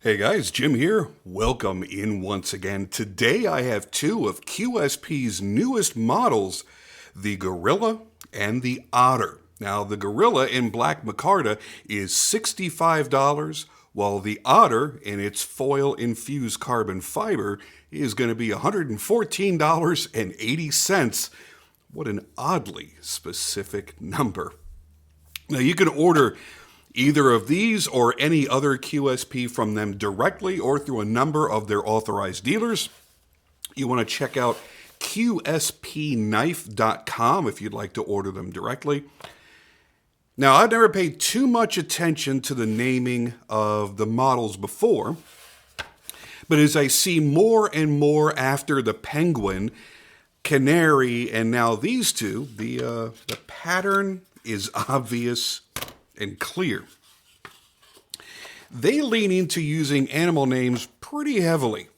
Hey guys, Jim here. Welcome in once again. Today I have two of QSP's newest models, the Gorilla and the Otter. Now the Gorilla in black micarta is $65, while the Otter in its foil-infused carbon fiber is going to be $114.80. What an oddly specific number. Now you can order either of these or any other QSP from them directly or through a number of their authorized dealers. You want to check out QSPKnife.com if you'd like to order them directly. Now, I've never paid too much attention to the naming of the models before, but as I see more and more after the Penguin, Canary, and now these two, the pattern is obvious and clear. They lean into using animal names pretty heavily.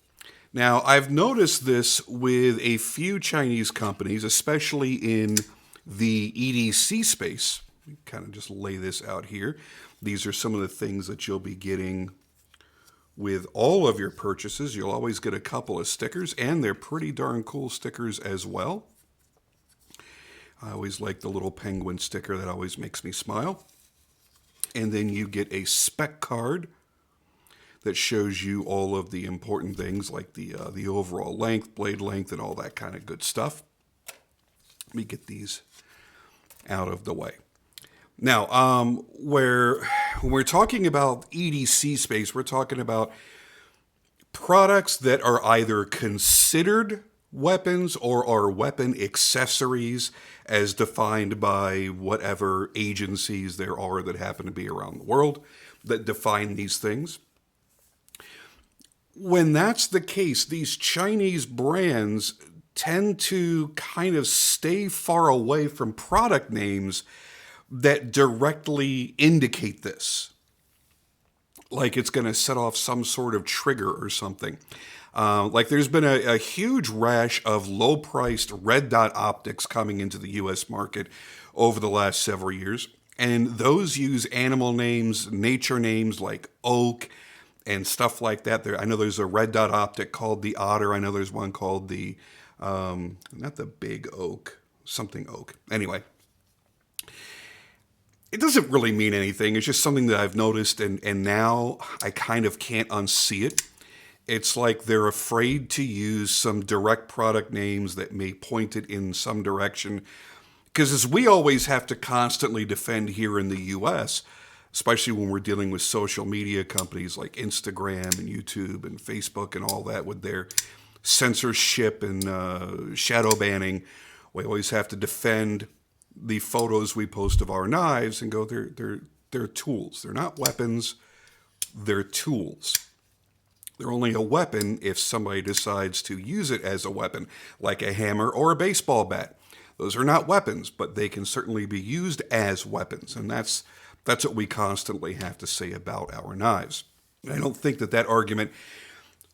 Now, I've noticed this with a few Chinese companies, especially in the EDC space. Let me kind of just lay this out here. These are some of the things that you'll be getting with all of your purchases. You'll always get a couple of stickers, and they're pretty darn cool stickers as well. I always like the little penguin sticker. That always makes me smile. And then you get a spec card that shows you all of the important things like the overall length, blade length, and all that kind of good stuff. Let me get these out of the way. Now, when we're talking about EDC space, we're talking about products that are either considered weapons or are weapon accessories as defined by whatever agencies there are that happen to be around the world that define these things. When that's the case, these Chinese brands tend to kind of stay far away from product names that directly indicate this. Like it's going to set off some sort of trigger or something. Like there's been a huge rash of low-priced red dot optics coming into the U.S. market over the last several years. And those use animal names, nature names like oak and stuff like that. I know there's a red dot optic called the Otter. I know there's one called the, not the big oak, something oak. Anyway, it doesn't really mean anything. It's just something that I've noticed, and now I kind of can't unsee it. It's like they're afraid to use some direct product names that may point it in some direction. Because as we always have to constantly defend here in the U.S., especially when we're dealing with social media companies like Instagram and YouTube and Facebook and all that with their censorship and shadow banning, we always have to defend the photos we post of our knives and go, they're tools. They're not weapons, they're tools. They're only a weapon if somebody decides to use it as a weapon, like a hammer or a baseball bat. Those are not weapons, but they can certainly be used as weapons, and that's what we constantly have to say about our knives. I don't think that argument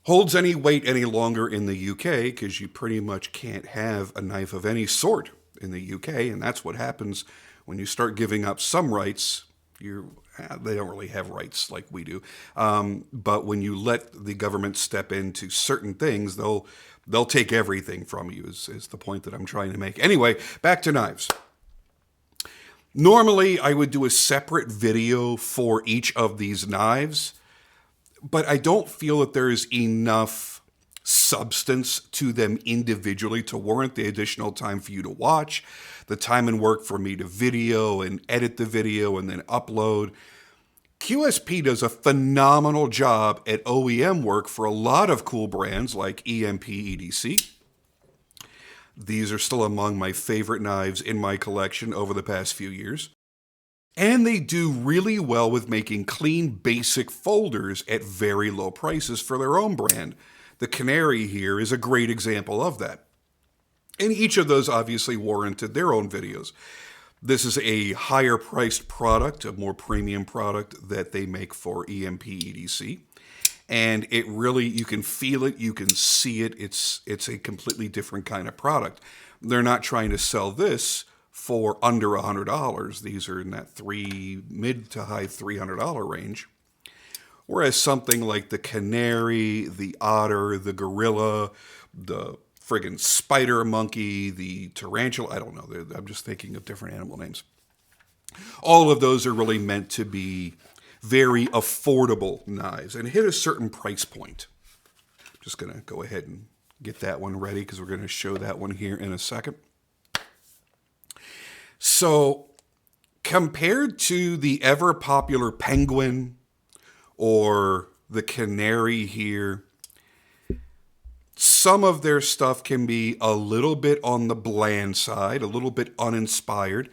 holds any weight any longer in the UK, because you pretty much can't have a knife of any sort in the UK, and that's what happens when you start giving up some rights. They don't really have rights like we do, but when you let the government step into certain things, they'll take everything from you, is the point that I'm trying to make. Anyway, back to knives. Normally, I would do a separate video for each of these knives, but I don't feel that there is enough substance to them individually to warrant the additional time for you to watch, the time and work for me to video and edit the video and then upload. QSP does a phenomenal job at OEM work for a lot of cool brands like EMP EDC. These are still among my favorite knives in my collection over the past few years. And they do really well with making clean, basic folders at very low prices for their own brand. The Canary here is a great example of that. And each of those obviously warranted their own videos. This is a higher priced product, a more premium product that they make for EMP EDC. And it really, you can feel it, you can see it. It's a completely different kind of product. They're not trying to sell this for under $100. These are in that mid to high $300 range. Whereas something like the canary, the otter, the gorilla, the friggin' spider monkey, the tarantula, I don't know, I'm just thinking of different animal names. All of those are really meant to be very affordable knives and hit a certain price point. I'm just going to go ahead and get that one ready because we're going to show that one here in a second. So, compared to the ever popular penguin or the canary here, some of their stuff can be a little bit on the bland side, a little bit uninspired,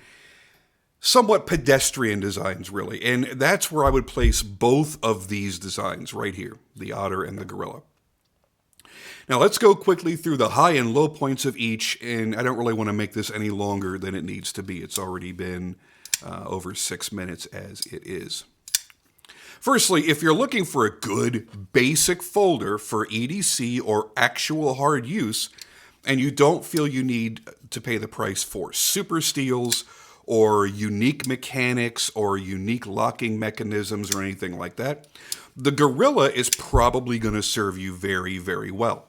somewhat pedestrian designs, really. And that's where I would place both of these designs right here, the otter and the gorilla. Now let's go quickly through the high and low points of each, and I don't really want to make this any longer than it needs to be. It's already been over 6 minutes as it is. Firstly, if you're looking for a good basic folder for EDC or actual hard use, and you don't feel you need to pay the price for super steels or unique mechanics or unique locking mechanisms or anything like that, the Gorilla is probably going to serve you very, very well.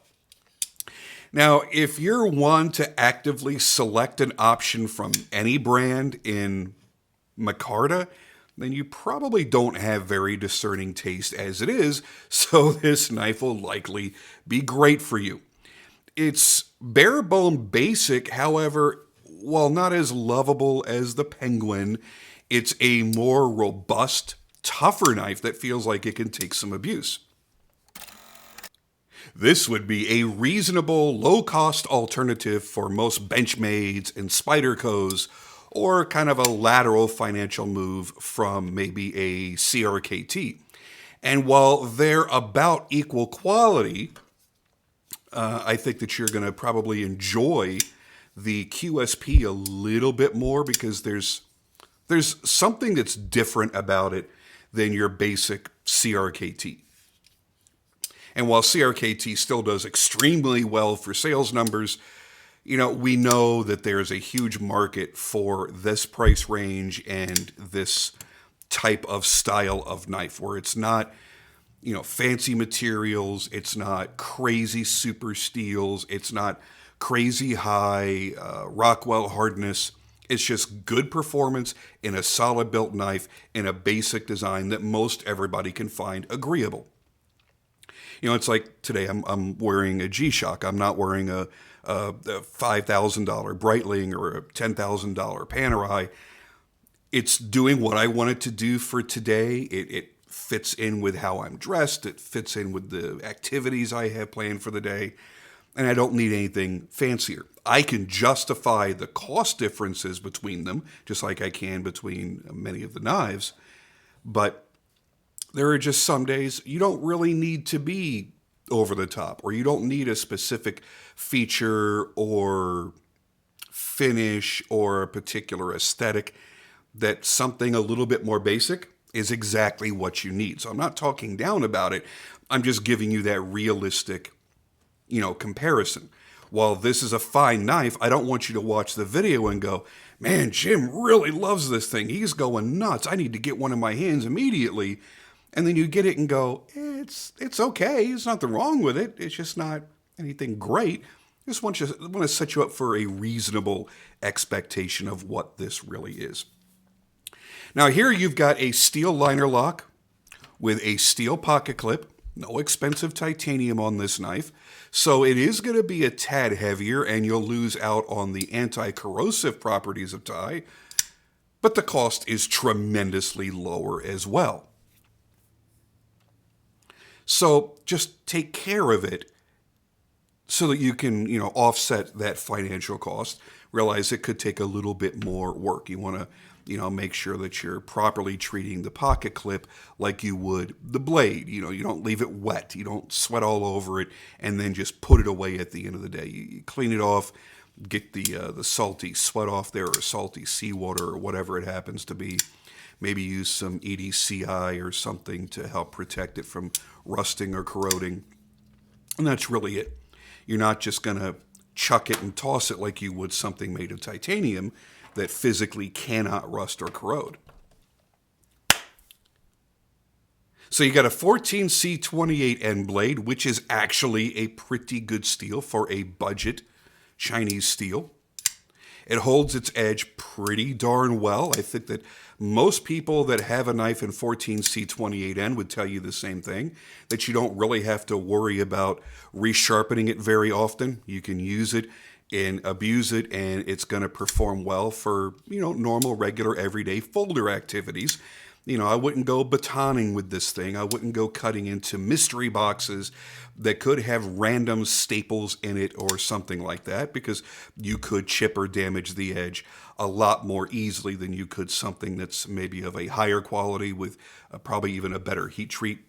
Now, if you're one to actively select an option from any brand in micarta, then you probably don't have very discerning taste as it is, so this knife will likely be great for you. It's bare bone basic, however, while not as lovable as the penguin, it's a more robust, tougher knife that feels like it can take some abuse. This would be a reasonable, low-cost alternative for most Benchmades and Spydercos, or kind of a lateral financial move from maybe a CRKT. And while they're about equal quality, I think that you're going to probably enjoy the QSP a little bit more because there's something that's different about it than your basic CRKT. And while CRKT still does extremely well for sales numbers, you know, we know that there's a huge market for this price range and this type of style of knife where it's not, you know, fancy materials, it's not crazy super steels, it's not crazy high Rockwell hardness. It's just good performance in a solid built knife in a basic design that most everybody can find agreeable. You know, it's like today I'm wearing a G-Shock. I'm not wearing a $5,000 Breitling or a $10,000 Panerai. It's doing what I want it to do for today. It fits in with how I'm dressed. It fits in with the activities I have planned for the day. And I don't need anything fancier. I can justify the cost differences between them, just like I can between many of the knives. But there are just some days you don't really need to be over the top, or you don't need a specific feature or finish or a particular aesthetic. That something a little bit more basic is exactly what you need. So I'm not talking down about it. I'm just giving you that realistic, you know, comparison. While this is a fine knife, I don't want you to watch the video and go, man, Jim really loves this thing. He's going nuts. I need to get one in my hands immediately. And then you get it and go, it's okay. There's nothing wrong with it. It's just not anything great. I just want to set you up for a reasonable expectation of what this really is. Now here you've got a steel liner lock with a steel pocket clip. No expensive titanium on this knife. So it is going to be a tad heavier and you'll lose out on the anti-corrosive properties of tie. But the cost is tremendously lower as well. So just take care of it so that you can, you know, offset that financial cost. Realize it could take a little bit more work. You want to, you know, make sure that you're properly treating the pocket clip like you would the blade. You know, you don't leave it wet. You don't sweat all over it and then just put it away at the end of the day. You clean it off, get the salty sweat off there or salty seawater or whatever it happens to be. Maybe use some EDCI or something to help protect it from rusting or corroding. And that's really it. You're not just going to chuck it and toss it like you would something made of titanium that physically cannot rust or corrode. So you got a 14C28 end blade, which is actually a pretty good steel for a budget Chinese steel. It holds its edge pretty darn well. I think that most people that have a knife in 14C28N would tell you the same thing, that you don't really have to worry about resharpening it very often. You can use it and abuse it, and it's going to perform well for, normal, regular, everyday folder activities. I wouldn't go batoning with this thing. I wouldn't go cutting into mystery boxes that could have random staples in it or something like that, because you could chip or damage the edge a lot more easily than you could something that's maybe of a higher quality with probably even a better heat treat.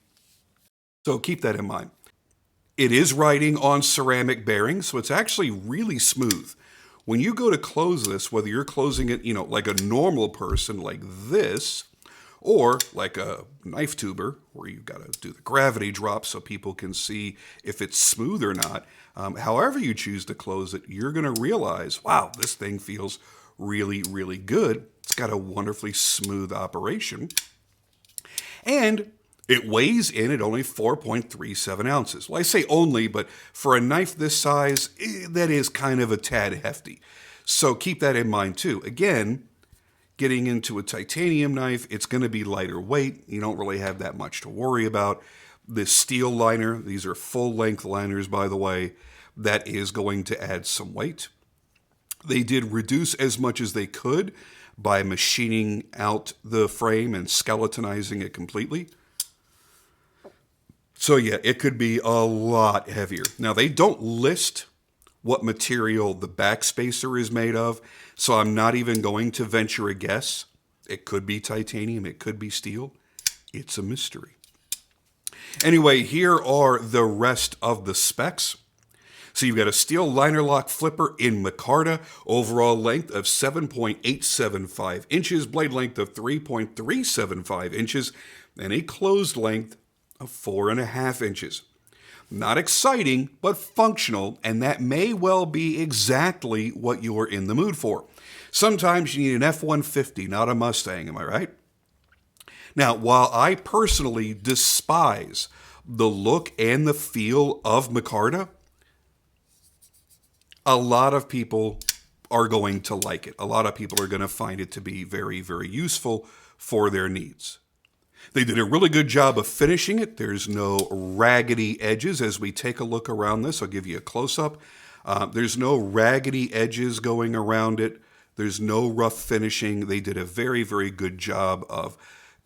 So keep that in mind. It is riding on ceramic bearings, so it's actually really smooth. When you go to close this, whether you're closing it, like a normal person like this, or like a knife tuber, where you've got to do the gravity drop so people can see if it's smooth or not. However you choose to close it, you're going to realize, wow, this thing feels really, really good. It's got a wonderfully smooth operation. And it weighs in at only 4.37 ounces. Well, I say only, but for a knife this size, that is kind of a tad hefty. So keep that in mind too. Again, getting into a titanium knife, it's going to be lighter weight. You don't really have that much to worry about. This steel liner, these are full-length liners, by the way, that is going to add some weight. They did reduce as much as they could by machining out the frame and skeletonizing it completely. So yeah, it could be a lot heavier. Now, they don't list what material the backspacer is made of, so I'm not even going to venture a guess. It could be titanium, it could be steel. It's a mystery. Anyway, here are the rest of the specs. So you've got a steel liner lock flipper in micarta, overall length of 7.875 inches, blade length of 3.375 inches, and a closed length of 4.5 inches. Not exciting, but functional, and that may well be exactly what you're in the mood for. Sometimes you need an F-150, not a Mustang, am I right? Now, while I personally despise the look and the feel of micarta, a lot of people are going to like it. A lot of people are going to find it to be very, very useful for their needs. They did a really good job of finishing it. There's no raggedy edges. As we take a look around this, I'll give you a close-up. There's no raggedy edges going around it. There's no rough finishing. They did a very, very good job of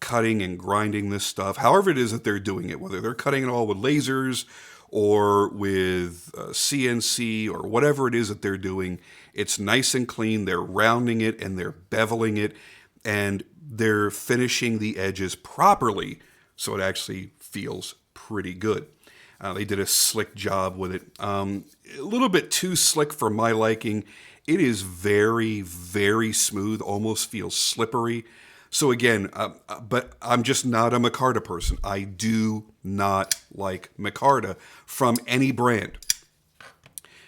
cutting and grinding this stuff, however it is that they're doing it, whether they're cutting it all with lasers or with CNC or whatever it is that they're doing. It's nice and clean. They're rounding it and they're beveling it, and they're finishing the edges properly, so it actually feels pretty good. They did a slick job with it. A little bit too slick for my liking. It is very, very smooth, almost feels slippery. So again, but I'm just not a micarta person. I do not like micarta from any brand.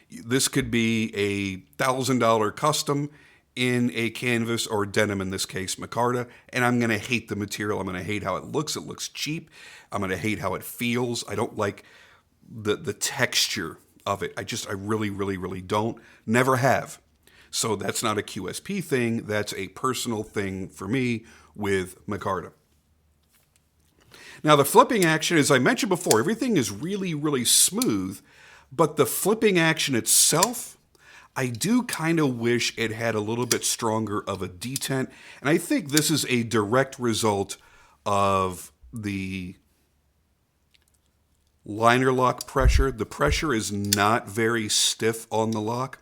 This could be a $1,000 custom in a canvas, or denim in this case, micarta, and I'm going to hate the material. I'm going to hate how it looks. It looks cheap. I'm going to hate how it feels. I don't like the texture of it. I really, really, really don't. Never have. So that's not a QSP thing. That's a personal thing for me with micarta. Now, the flipping action, as I mentioned before, everything is really, really smooth, but the flipping action itself, I do kind of wish it had a little bit stronger of a detent, and I think this is a direct result of the liner lock pressure. The pressure is not very stiff on the lock,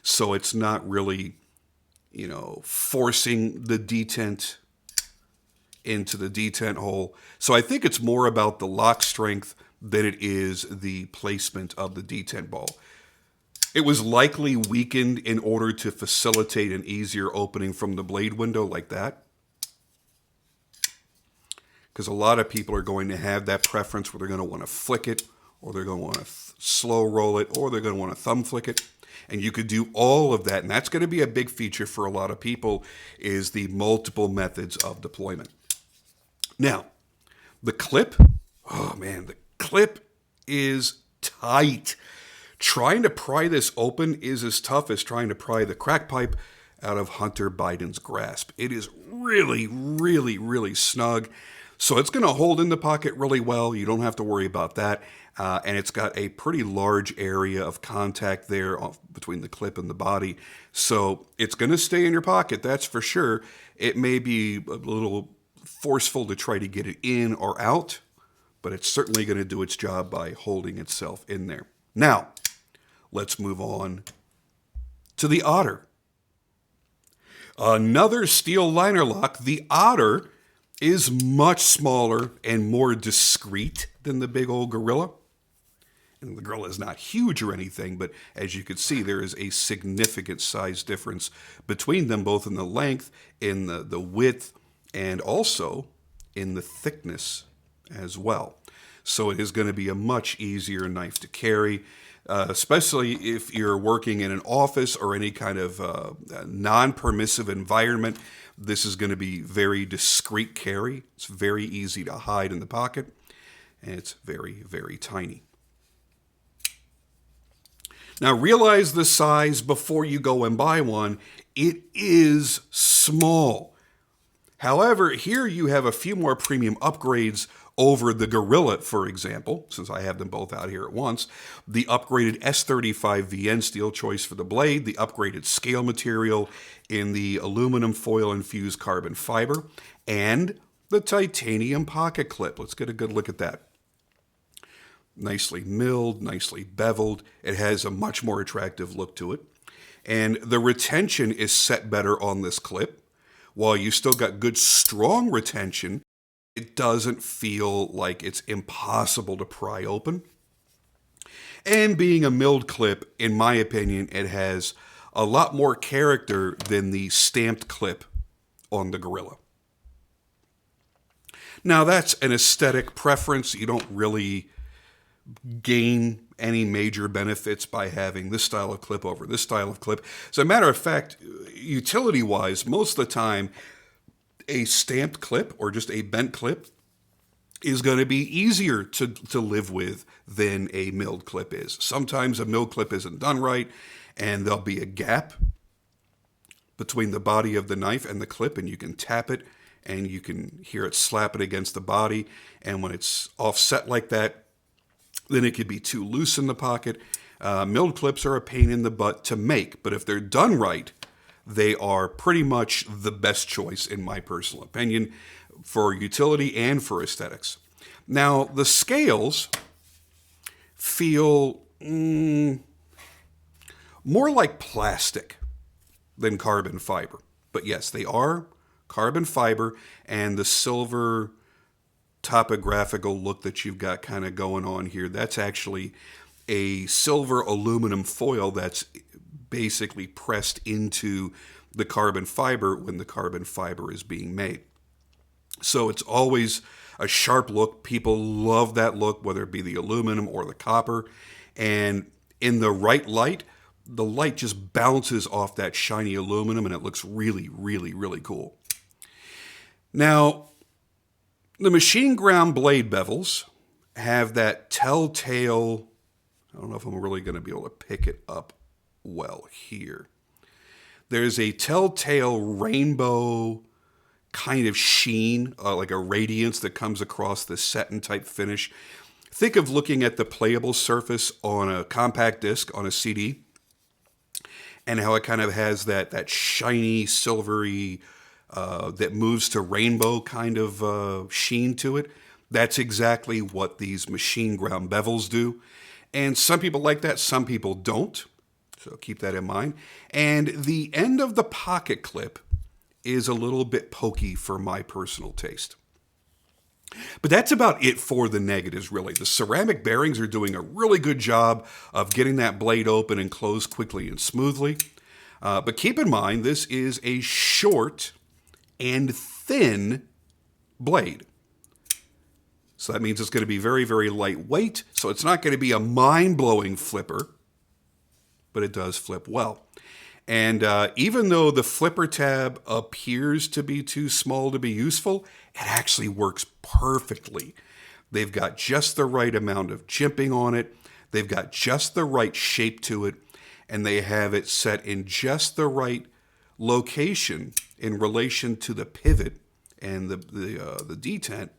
so it's not really, forcing the detent into the detent hole. So I think it's more about the lock strength than it is the placement of the detent ball. It was likely weakened in order to facilitate an easier opening from the blade window like that, because a lot of people are going to have that preference where they're going to want to flick it, or they're going to want to slow roll it, or they're going to want to thumb flick it. And you could do all of that, and that's going to be a big feature for a lot of people, is the multiple methods of deployment. Now, The clip, oh man, the clip is tight. Trying to pry this open is as tough as trying to pry the crack pipe out of Hunter Biden's grasp. It is really, really, really snug. So it's going to hold in the pocket really well. You don't have to worry about that. And it's got a pretty large area of contact there between the clip and the body. So it's going to stay in your pocket, that's for sure. It may be a little forceful to try to get it in or out, but it's certainly going to do its job by holding itself in there. Now, let's move on to the Orter. Another steel liner lock. The Orter is much smaller and more discreet than the big old Gorilla. And the Gorilla is not huge or anything, but as you can see, there is a significant size difference between them, both in the length, in the width, and also in the thickness as well. So it is going to be a much easier knife to carry, especially if you're working in an office or any kind of non-permissive environment. This is going to be very discreet carry. It's very easy to hide in the pocket, and it's very, very tiny. Now realize the size before you go and buy one. It is small. However, here you have a few more premium upgrades over the Gorilla, for example, since I have them both out here at once. The upgraded S35 VN steel choice for the blade, the upgraded scale material in the aluminum foil infused carbon fiber, and the titanium pocket clip. Let's get a good look at that. Nicely milled, nicely beveled. It has a much more attractive look to it. And the retention is set better on this clip. While you still got good, strong retention, it doesn't feel like it's impossible to pry open. And being a milled clip, in my opinion, it has a lot more character than the stamped clip on the Gorilla. Now, that's an aesthetic preference. You don't really gain any major benefits by having this style of clip over this style of clip. As a matter of fact, utility-wise, most of the time, a stamped clip or just a bent clip is going to be easier to live with than a milled clip is. Sometimes a milled clip isn't done right, and there'll be a gap between the body of the knife and the clip, and you can tap it, and you can hear it slap it against the body. And when it's offset like that, then it could be too loose in the pocket. Milled clips are a pain in the butt to make, but if they're done right, they are pretty much the best choice, in my personal opinion, for utility and for aesthetics. Now, the scales feel more like plastic than carbon fiber. But yes, they are carbon fiber, and the silver topographical look that you've got kind of going on here, that's actually a silver aluminum foil that's basically pressed into the carbon fiber when the carbon fiber is being made. So it's always a sharp look. People love that look, whether it be the aluminum or the copper. And in the right light, the light just bounces off that shiny aluminum, and it looks really, really, really cool. Now, the machine ground blade bevels have that telltale, I don't know if I'm really going to be able to pick it up well here. There's a telltale rainbow kind of sheen, like a radiance that comes across the satin type finish. Think of looking at the playable surface on a compact disc on a CD, and how it kind of has that shiny, silvery, that moves to rainbow kind of sheen to it. That's exactly what these machine ground bevels do. And some people like that, some people don't. So keep that in mind. And the end of the pocket clip is a little bit pokey for my personal taste. But that's about it for the negatives, really. The ceramic bearings are doing a really good job of getting that blade open and closed quickly and smoothly. But keep in mind, this is a short and thin blade. So that means it's going to be very, very lightweight. So it's not going to be a mind-blowing flipper, but it does flip well. And even though the flipper tab appears to be too small to be useful, it actually works perfectly. They've got just the right amount of jimping on it. They've got just the right shape to it. And they have it set in just the right location in relation to the pivot and the detent,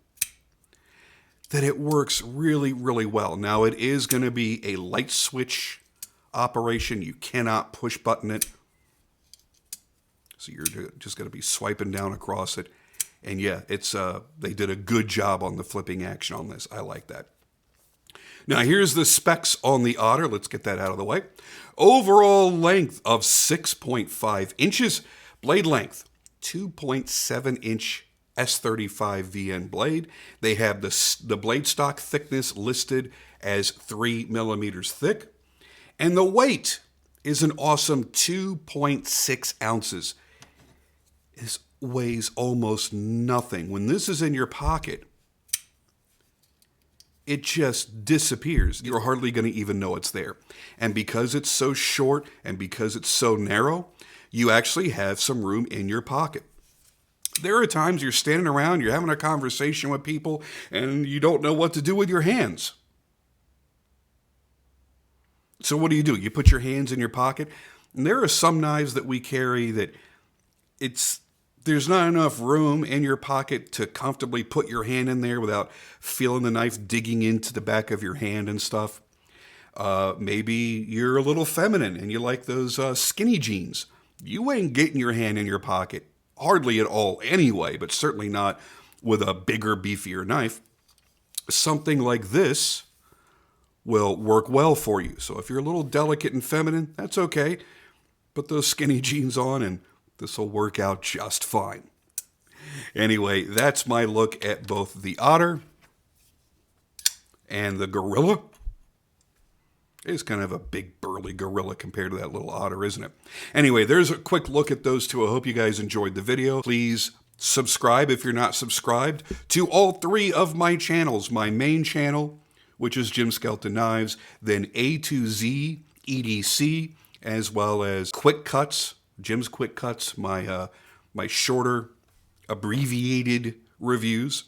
that it works really, really well. Now, it is going to be a light switch operation. You cannot push button it. So you're just going to be swiping down across it. And yeah, it's they did a good job on the flipping action on this. I like that. Now, here's the specs on the Orter. Let's get that out of the way. Overall length of 6.5 inches. Blade length, 2.7-inch S35 VN blade. They have the blade stock thickness listed as 3 millimeters thick. And the weight is an awesome 2.6 ounces. This weighs almost nothing. When this is in your pocket, it just disappears. You're hardly going to even know it's there. And because it's so short and because it's so narrow, you actually have some room in your pocket. There are times you're standing around, you're having a conversation with people, and you don't know what to do with your hands. So what do? You put your hands in your pocket. And there are some knives that we carry that there's not enough room in your pocket to comfortably put your hand in there without feeling the knife digging into the back of your hand and stuff. Maybe you're a little feminine and you like those skinny jeans. You ain't getting your hand in your pocket hardly at all anyway, but certainly not with a bigger, beefier knife. Something like this will work well for you. So if you're a little delicate and feminine, that's okay. Put those skinny jeans on and this will work out just fine. Anyway, that's my look at both the Orter and the Gorilla. It's kind of a big burly gorilla compared to that little Orter, isn't it? Anyway, there's a quick look at those two. I hope you guys enjoyed the video. Please subscribe if you're not subscribed to all three of my channels. My main channel, which is Jim Skelton Knives, then A to Z EDC, as well as Quick Cuts, Jim's Quick Cuts, my shorter, abbreviated reviews.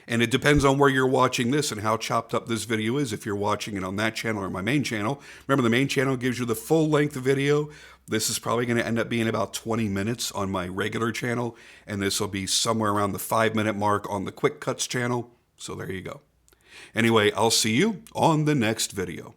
And it depends on where you're watching this and how chopped up this video is, if you're watching it on that channel or my main channel. Remember, the main channel gives you the full-length video. This is probably going to end up being about 20 minutes on my regular channel, and this will be somewhere around the 5-minute mark on the Quick Cuts channel. So there you go. Anyway, I'll see you on the next video.